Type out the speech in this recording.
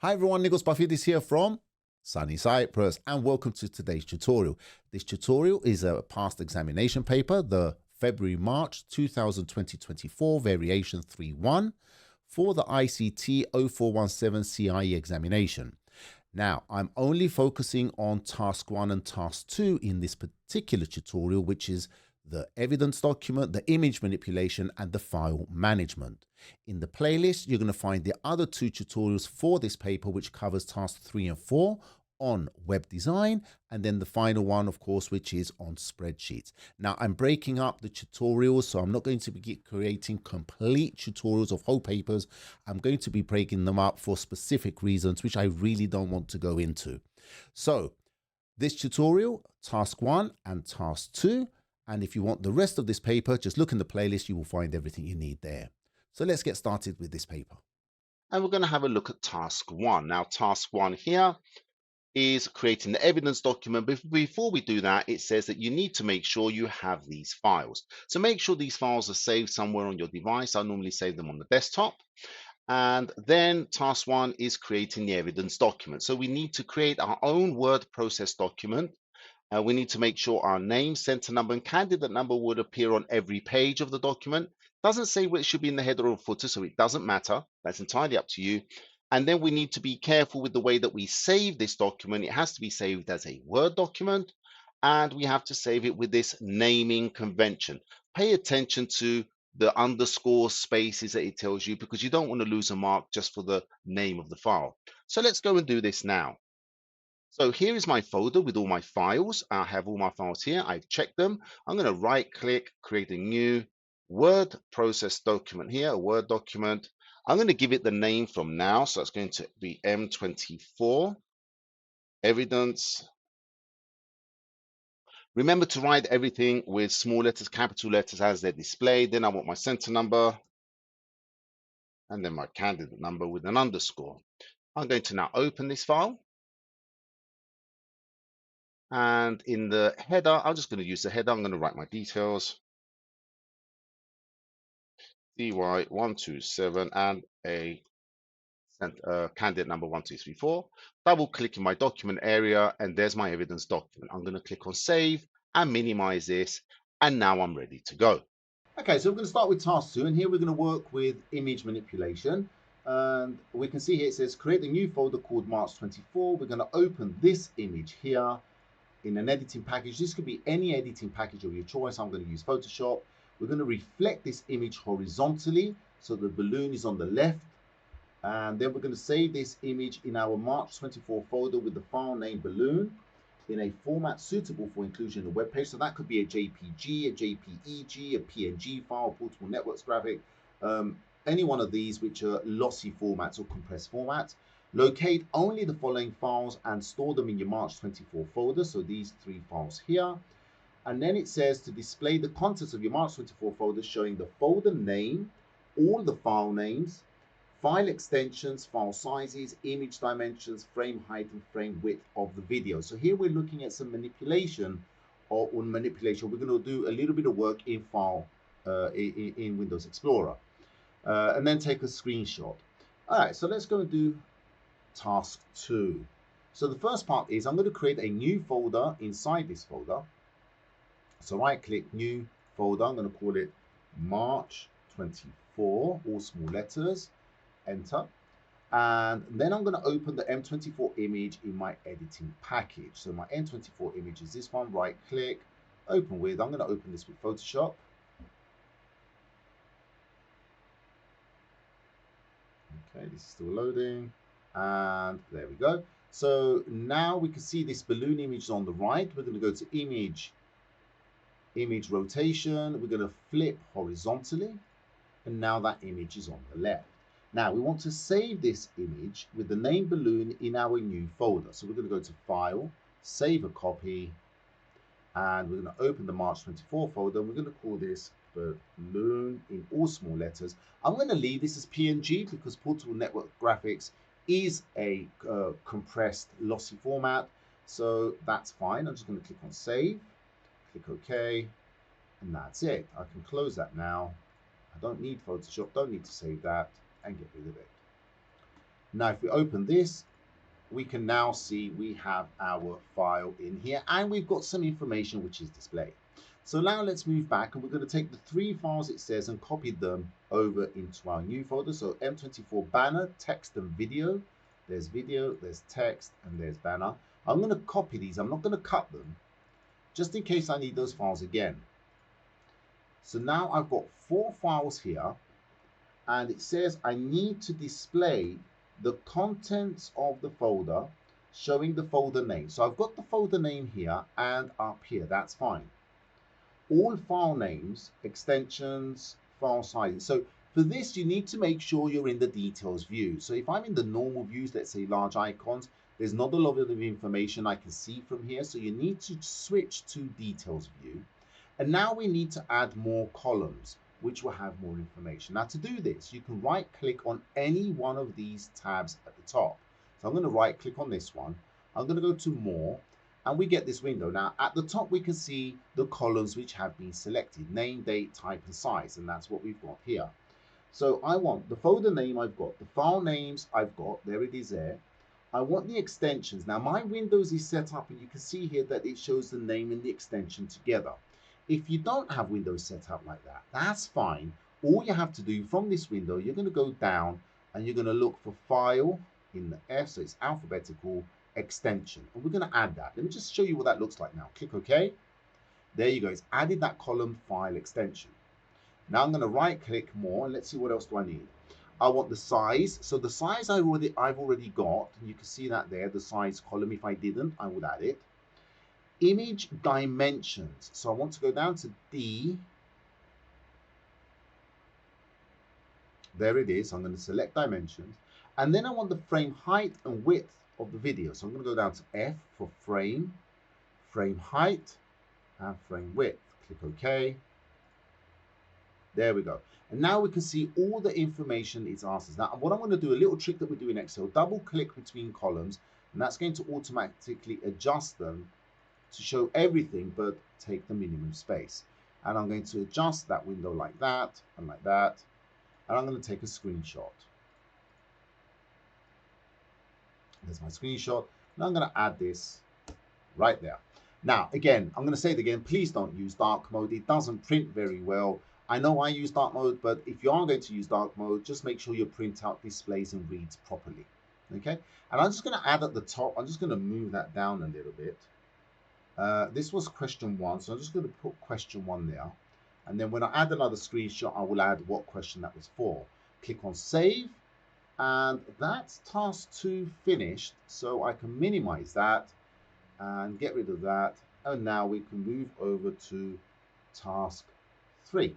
Hi everyone, Nicholas Buffett here from sunny Cyprus and welcome to today's tutorial. This tutorial is a past examination paper, the February-March 2020-24 variation 3.1 for the ICT 0417 CIE examination. Now, I'm only focusing on task 1 and task 2 in this particular tutorial, which is the evidence document, the image manipulation, and the file management. In the playlist, you're going to find the other 2 tutorials for this paper, which covers tasks 3 and 4 on web design, and then the final one, of course, which is on spreadsheets. Now, I'm breaking up the tutorials, so I'm not going to be creating complete tutorials of whole papers. I'm going to be breaking them up for specific reasons, which I really don't want to go into. So this tutorial, task 1 and task 2, and if you want the rest of this paper, just look in the playlist, you will find everything you need there. So let's get started with this paper. And we're going to have a look at task 1. Now, task 1 here is creating the evidence document. But before we do that, it says that you need to make sure you have these files. So make sure these files are saved somewhere on your device. I normally save them on the desktop. And then task 1 is creating the evidence document. So we need to create our own word process document. We need to make sure our name, center number, and candidate number would appear on every page of the document. Doesn't say what it should be in the header or footer, so it doesn't matter. That's entirely up to you. And then we need to be careful with the way that we save this document. It has to be saved as a Word document, and we have to save it with this naming convention. Pay attention to the underscore spaces that it tells you, because you don't want to lose a mark just for the name of the file. So let's go and do this now. So here is my folder with all my files. I have all my files here. I've checked them. I'm going to right click, create a new word process document here, a Word document. I'm going to give it the name from now. So it's going to be M24 evidence. Remember to write everything with small letters, capital letters as they're displayed. Then I want my center number and then my candidate number with an underscore. I'm going to now open this file. And in the header, I'm just going to use the header. I'm going to write my details. CY127 and a candidate number 1234. Double click in my document area, and there's my evidence document. I'm going to click on save and minimize this, and now I'm ready to go. Okay, so we're going to start with task 2, and here we're going to work with image manipulation. And we can see here it says create a new folder called March 24. We're going to open this image here in an editing package. This could be any editing package of your choice. I'm going to use Photoshop. We're going to reflect this image horizontally so the balloon is on the left. And then we're going to save this image in our March 24 folder with the file name balloon in a format suitable for inclusion in the web page. So that could be a JPG, a JPEG, a PNG file, portable networks graphic, any one of these which are lossy formats or compressed formats. Locate only the following files and store them in your March 24 folder. So these 3 files here. And then it says to display the contents of your March 24 folder showing the folder name, all the file names, file extensions, file sizes, image dimensions, frame height, and frame width of the video. So here we're looking at some manipulation or manipulation. We're going to do a little bit of work in in Windows Explorer, and then take a screenshot. All right, so let's go and do task 2. So the first part is I'm going to create a new folder inside this folder. So right click, new folder. I'm going to call it March 24, all small letters. Enter, and then I'm going to open the M24 image in my editing package. So my M24 image is this one. Right click, open with. I'm going to open this with Photoshop. Okay, this is still loading, and there we go. So now we can see this balloon image on the right. We're going to go to image rotation. We're going to flip horizontally, and now that image is on the left. Now we want to save this image with the name balloon in our new folder. So we're going to go to File, Save a Copy, and we're going to open the March 24 folder. We're going to call this balloon in all small letters. I'm going to leave this as PNG because Portable Network Graphics is a compressed lossy format. So that's fine. I'm just going to click on Save, click OK, and that's it. I can close that now. I don't need Photoshop, don't need to save that, and get rid of it. Now, if we open this, we can now see we have our file in here and we've got some information which is displayed. So now let's move back and we're going to take the 3 files it says and copy them over into our new folder. So M24 banner, text and video. There's video, there's text, and there's banner. I'm going to copy these. I'm not going to cut them just in case I need those files again. So now I've got 4 files here and it says I need to display the contents of the folder showing the folder name. So I've got the folder name here and up here. That's fine. All file names, extensions, file sizes. So for this, you need to make sure you're in the details view. So if I'm in the normal views, let's say large icons, there's not a lot of information I can see from here. So you need to switch to details view. And now we need to add more columns, which will have more information. Now to do this, you can right click on any one of these tabs at the top. So I'm going to right click on this one. I'm going to go to more and we get this window. Now at the top, we can see the columns which have been selected, name, date, type and size. And that's what we've got here. So I want the folder name I've got, the file names I've got, there it is there. I want the extensions. Now my Windows is set up and you can see here that it shows the name and the extension together. If you don't have Windows set up like that, that's fine. All you have to do from this window, you're going to go down and you're going to look for file in the F, so it's alphabetical, extension. And we're going to add that. Let me just show you what that looks like now. Click OK. There you go. It's added that column file extension. Now I'm going to right click more and let's see what else do I need. I want the size. So the size I've already got. You can see that there, the size column. If I didn't, I would add it. Image dimensions. So I want to go down to D. There it is. I'm going to select dimensions. And then I want the frame height and width of the video. So I'm going to go down to F for frame height, and frame width. Click OK. There we go. And now we can see all the information it's asked us. Now, what I'm going to do, a little trick that we do in Excel, double click between columns, and that's going to automatically adjust them to show everything but take the minimum space. And I'm going to adjust that window like that and like that. And I'm going to take a screenshot. There's my screenshot. And I'm going to add this right there. Now, again, I'm going to say it again, please don't use dark mode. It doesn't print very well. I know I use dark mode, but if you are going to use dark mode, just make sure your printout displays and reads properly. Okay. And I'm just going to add at the top. I'm just going to move that down a little bit. This was question 1, so I'm just going to put question 1 there. And then when I add another screenshot, I will add what question that was for. Click on save. And that's task 2 finished. So I can minimize that and get rid of that. And now we can move over to task 3.